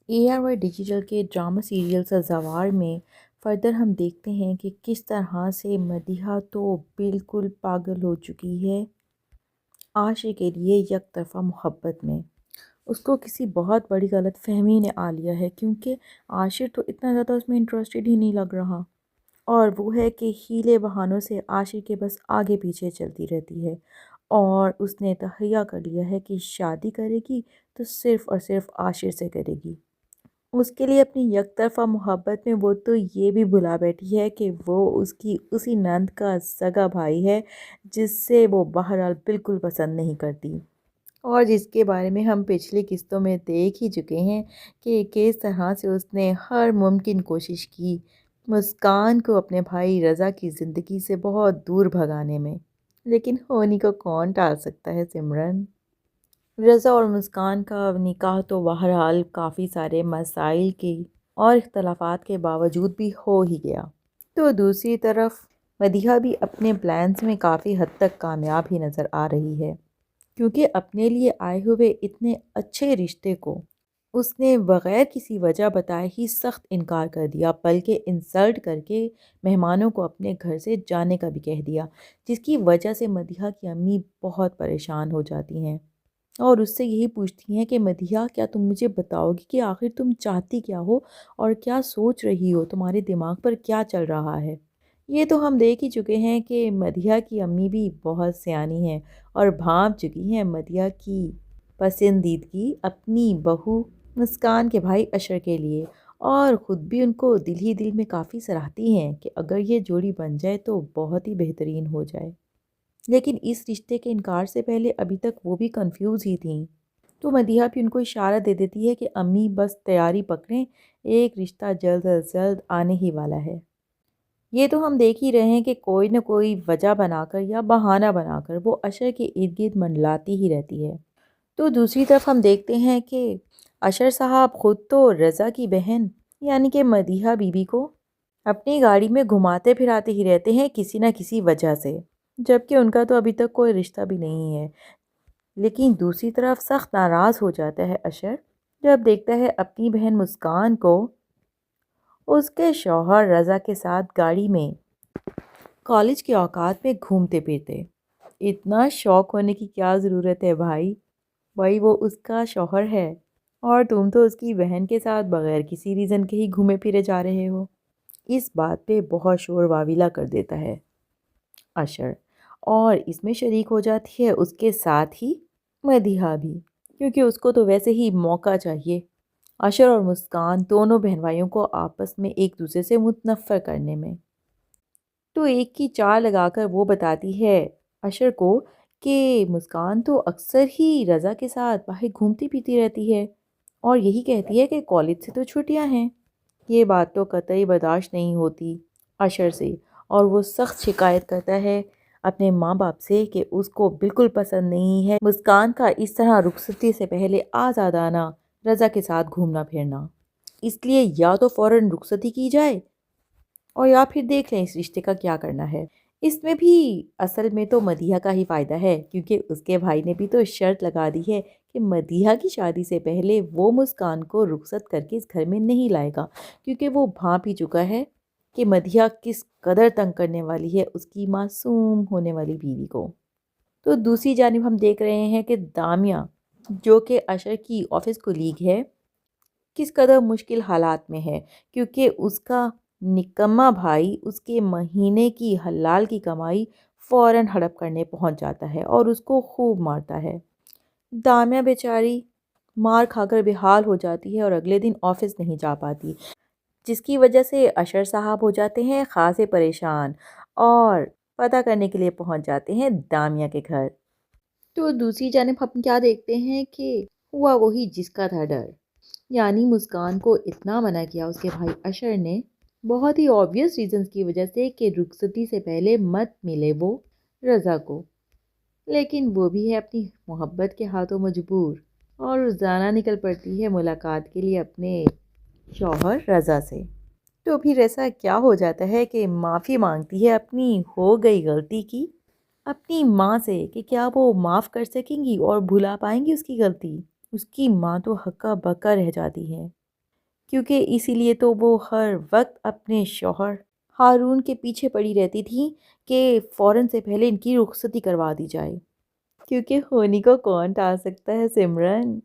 ARY digital کے drama serial سزاوار میں further ہم دیکھتے ہیں کہ کس طرح سے مدیحہ تو بالکل پاگل ہو چکی ہے عاشق کے لیے یک طرفہ محبت میں۔ اس کو کسی بہت بڑی غلط فہمی نے آ لیا ہے، کیونکہ عاشق تو اتنا زیادہ اس میں انٹرسٹڈ ہی نہیں لگ رہا، اور وہ ہے کہ ہیلے بہانوں سے عاشق کے بس آگے پیچھے چلتی رہتی ہے، اور اس نے تہیہ کر لیا ہے کہ شادی کرے گی تو صرف اور صرف عاشق سے کرے گی۔ اس کے لیے اپنی یک طرفہ محبت میں وہ تو یہ بھی بھلا بیٹھی ہے کہ وہ اس کی اسی نند کا سگا بھائی ہے جس سے وہ بہرحال بالکل پسند نہیں کرتی، اور جس کے بارے میں ہم پچھلی قسطوں میں دیکھ ہی چکے ہیں کہ کس طرح سے اس نے ہر ممکن کوشش کی مسکان کو اپنے بھائی رضا کی زندگی سے بہت دور بھگانے میں، لیکن ہونی کو کون ٹال سکتا ہے سمرن؟ رضا اور مسکان کا نکاح تو بہرحال کافی سارے مسائل کی اور اختلافات کے باوجود بھی ہو ہی گیا، تو دوسری طرف مدیحہ بھی اپنے پلانز میں کافی حد تک کامیاب ہی نظر آ رہی ہے، کیونکہ اپنے لیے آئے ہوئے اتنے اچھے رشتے کو اس نے بغیر کسی وجہ بتائے ہی سخت انکار کر دیا، بلکہ انسلٹ کر کے مہمانوں کو اپنے گھر سے جانے کا بھی کہہ دیا، جس کی وجہ سے مدیحہ کی امی بہت پریشان ہو جاتی ہیں اور اس سے یہی پوچھتی ہیں کہ مدیحہ، کیا تم مجھے بتاؤ گی کہ آخر تم چاہتی کیا ہو اور کیا سوچ رہی ہو، تمہارے دماغ پر کیا چل رہا ہے؟ یہ تو ہم دیکھ ہی چکے ہیں کہ مدیحہ کی امی بھی بہت سیانی ہیں اور بھانپ چکی ہیں مدیحہ کی پسندیدگی اپنی بہو مسکان کے بھائی اشر کے لیے، اور خود بھی ان کو دل ہی دل میں کافی سراہتی ہیں کہ اگر یہ جوڑی بن جائے تو بہت ہی بہترین ہو جائے۔ لیکن اس رشتے کے انکار سے پہلے ابھی تک وہ بھی کنفیوز ہی تھیں، تو مدیحہ بھی ان کو اشارہ دے دیتی ہے کہ امی بس تیاری پکڑیں، ایک رشتہ جلد از جلد آنے ہی والا ہے۔ یہ تو ہم دیکھ ہی رہے ہیں کہ کوئی نہ کوئی وجہ بنا کر یا بہانہ بنا کر وہ اشر کے ارد گرد منڈلاتی ہی رہتی ہے۔ تو دوسری طرف ہم دیکھتے ہیں کہ اشر صاحب خود تو رضا کی بہن یعنی کہ مدیحہ بی بی کو اپنی گاڑی میں گھماتے پھراتے ہی رہتے ہیں کسی نہ کسی وجہ سے، جبکہ ان کا تو ابھی تک کوئی رشتہ بھی نہیں ہے۔ لیکن دوسری طرف سخت ناراض ہو جاتا ہے اشر جب دیکھتا ہے اپنی بہن مسکان کو اس کے شوہر رضا کے ساتھ گاڑی میں کالج کے اوقات میں گھومتے پھرتے۔ اتنا شوق ہونے کی کیا ضرورت ہے بھائی وہ اس کا شوہر ہے اور تم تو اس کی بہن کے ساتھ بغیر کسی ریزن کے ہی گھومے پھرے جا رہے ہو۔ اس بات پہ بہت شور واویلا کر دیتا ہے اشر، اور اس میں شریک ہو جاتی ہے اس کے ساتھ ہی مدیحہ بھی، کیونکہ اس کو تو ویسے ہی موقع چاہیے اشر اور مسکان دونوں بہن بھائیوں کو آپس میں ایک دوسرے سے متنفر کرنے میں۔ تو ایک کی چار لگا کر وہ بتاتی ہے اشر کو کہ مسکان تو اکثر ہی رضا کے ساتھ باہر گھومتی پھرتی رہتی ہے اور یہی کہتی ہے کہ کالج سے تو چھٹیاں ہیں۔ یہ بات تو قطعی برداشت نہیں ہوتی اشر سے، اور وہ سخت شکایت کرتا ہے اپنے ماں باپ سے کہ اس کو بالکل پسند نہیں ہے مسکان کا اس طرح رخصتی سے پہلے آزادانہ رضا کے ساتھ گھومنا پھرنا، اس لیے یا تو فوراً رخصتی کی جائے اور یا پھر دیکھ لیں اس رشتے کا کیا کرنا ہے۔ اس میں بھی اصل میں تو مدیحہ کا ہی فائدہ ہے، کیونکہ اس کے بھائی نے بھی تو شرط لگا دی ہے کہ مدیحہ کی شادی سے پہلے وہ مسکان کو رخصت کر کے اس گھر میں نہیں لائے گا، کیونکہ وہ بھانپ ہی چکا ہے کہ مدیحہ کس قدر تنگ کرنے والی ہے اس کی معصوم ہونے والی بیوی کو۔ تو دوسری جانب ہم دیکھ رہے ہیں کہ دامیہ جو کہ اشر کی آفس کولیگ ہے کس قدر مشکل حالات میں ہے، کیونکہ اس کا نکما بھائی اس کے مہینے کی حلال کی کمائی فوراً ہڑپ کرنے پہنچ جاتا ہے اور اس کو خوب مارتا ہے۔ دامیہ بیچاری مار کھا کر بے حال ہو جاتی ہے اور اگلے دن آفس نہیں جا پاتی، جس کی وجہ سے اشر صاحب ہو جاتے ہیں خاصے پریشان اور پتہ کرنے کے لیے پہنچ جاتے ہیں دامیہ کے گھر۔ تو دوسری جانب ہم کیا دیکھتے ہیں کہ ہوا وہی جس کا تھا ڈر، یعنی مسکان کو اتنا منع کیا اس کے بھائی اشر نے بہت ہی آبویس ریزنز کی وجہ سے کہ رخصتی سے پہلے مت ملے وہ رضا کو، لیکن وہ بھی ہے اپنی محبت کے ہاتھوں مجبور اور روزانہ نکل پڑتی ہے ملاقات کے لیے اپنے شوہر رضا سے۔ تو پھر ایسا کیا ہو جاتا ہے کہ معافی مانگتی ہے اپنی ہو گئی غلطی کی اپنی ماں سے کہ کیا وہ معاف کر سکیں گی اور بھلا پائیں گی اس کی غلطی۔ اس کی ماں تو ہکا بکا رہ جاتی ہے کیونکہ اسی لیے تو وہ ہر وقت اپنے شوہر ہارون کے پیچھے پڑی رہتی تھی کہ فوراً سے پہلے ان کی رخصتی کروا دی جائے، کیونکہ ہونی کو کون ٹال سکتا ہے سمرن۔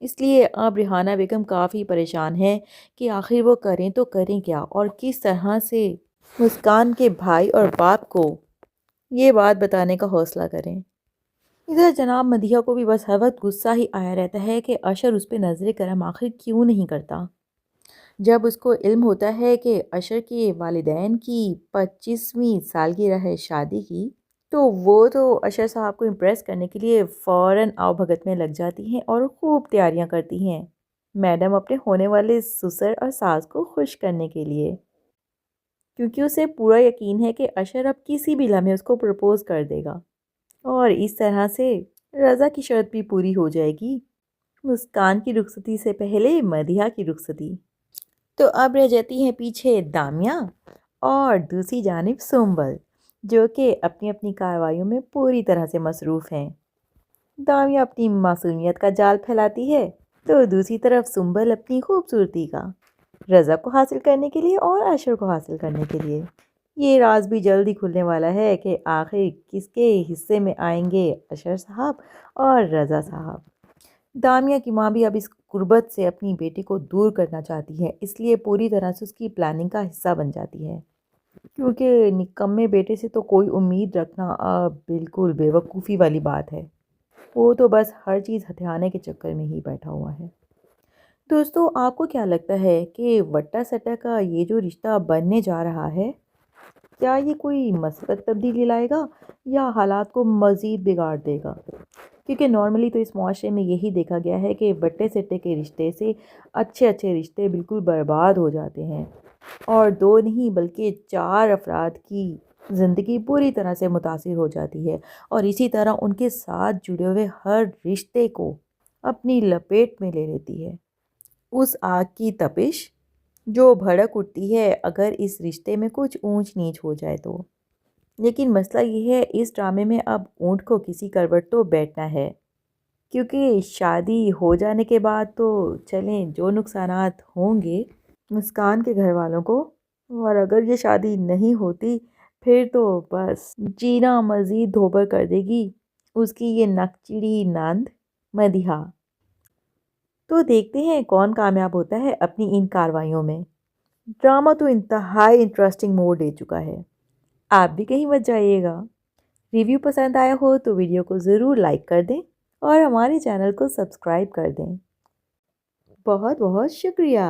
اس لیے اب ریحانہ بیگم کافی پریشان ہے کہ آخر وہ کریں تو کریں کیا، اور کس طرح سے مسکان کے بھائی اور باپ کو یہ بات بتانے کا حوصلہ کریں۔ ادھر جناب مدیحہ کو بھی بس ہر وقت غصہ ہی آیا رہتا ہے کہ اشر اس پہ نظر کرم آخر کیوں نہیں کرتا۔ جب اس کو علم ہوتا ہے کہ اشر کے والدین کی 25ویں سالگرہ ہے شادی کی، تو وہ تو اشر صاحب کو امپریس کرنے کے لیے فوراً آؤ بھگت میں لگ جاتی ہیں اور خوب تیاریاں کرتی ہیں، میڈم اپنے ہونے والے سسر اور ساس کو خوش کرنے کے لیے، کیونکہ اسے پورا یقین ہے کہ اشر اب کسی بھی لمحے اس کو پرپوز کر دے گا، اور اس طرح سے رضا کی شرط بھی پوری ہو جائے گی، مسکان کی رخصتی سے پہلے مدیحہ کی رخصتی۔ تو اب رہ جاتی ہیں پیچھے دامیہ اور دوسری جانب سنبل، جو کہ اپنی اپنی کارروائیوں میں پوری طرح سے مصروف ہیں۔ دامیہ اپنی معصومیت کا جال پھیلاتی ہے، تو دوسری طرف سنبل اپنی خوبصورتی کا، رضا کو حاصل کرنے کے لیے اور اشر کو حاصل کرنے کے لیے۔ یہ راز بھی جلد ہی کھلنے والا ہے کہ آخر کس کے حصے میں آئیں گے اشر صاحب اور رضا صاحب۔ دامیہ کی ماں بھی اب اس غربت سے اپنی بیٹی کو دور کرنا چاہتی ہے، اس لیے پوری طرح سے اس کی پلاننگ کا حصہ بن جاتی ہے، کیونکہ نکمے بیٹے سے تو کوئی امید رکھنا اب بالکل بے وقوفی والی بات ہے، وہ تو بس ہر چیز ہتھیانے کے چکر میں ہی بیٹھا ہوا ہے۔ دوستو، آپ کو کیا لگتا ہے کہ وٹا سٹا کا یہ جو رشتہ بننے جا رہا ہے، کیا یہ کوئی مثبت تبدیلی لائے گا یا حالات کو مزید بگاڑ دے گا؟ کیونکہ نارملی تو اس معاشرے میں یہی دیکھا گیا ہے کہ وٹے سٹے کے رشتے سے اچھے اچھے رشتے بالکل برباد ہو جاتے ہیں، اور 2 نہیں بلکہ 4 افراد کی زندگی پوری طرح سے متاثر ہو جاتی ہے، اور اسی طرح ان کے ساتھ جڑے ہوئے ہر رشتے کو اپنی لپیٹ میں لے لیتی ہے اس آگ کی تپش جو بھڑک اٹھتی ہے اگر اس رشتے میں کچھ اونچ نیچ ہو جائے تو۔ لیکن مسئلہ یہ ہے، اس ڈرامے میں اب اونٹ کو کسی کروٹ تو بیٹھنا ہے، کیونکہ شادی ہو جانے کے بعد تو چلیں جو نقصانات ہوں گے مسکان کے گھر والوں کو، اور اگر یہ شادی نہیں ہوتی پھر تو بس جینا مزید دھوبر کر دے گی اس کی یہ نکچڑی نند مدیحہ۔ تو دیکھتے ہیں کون کامیاب ہوتا ہے اپنی ان کارروائیوں میں۔ ڈرامہ تو انتہائی انٹرسٹنگ موڈ لے چکا ہے، آپ بھی کہیں مت جائیے گا۔ ریویو پسند آیا ہو تو ویڈیو کو ضرور لائک کر دیں اور ہمارے چینل کو سبسکرائب کر دیں۔ بہت بہت شکریہ۔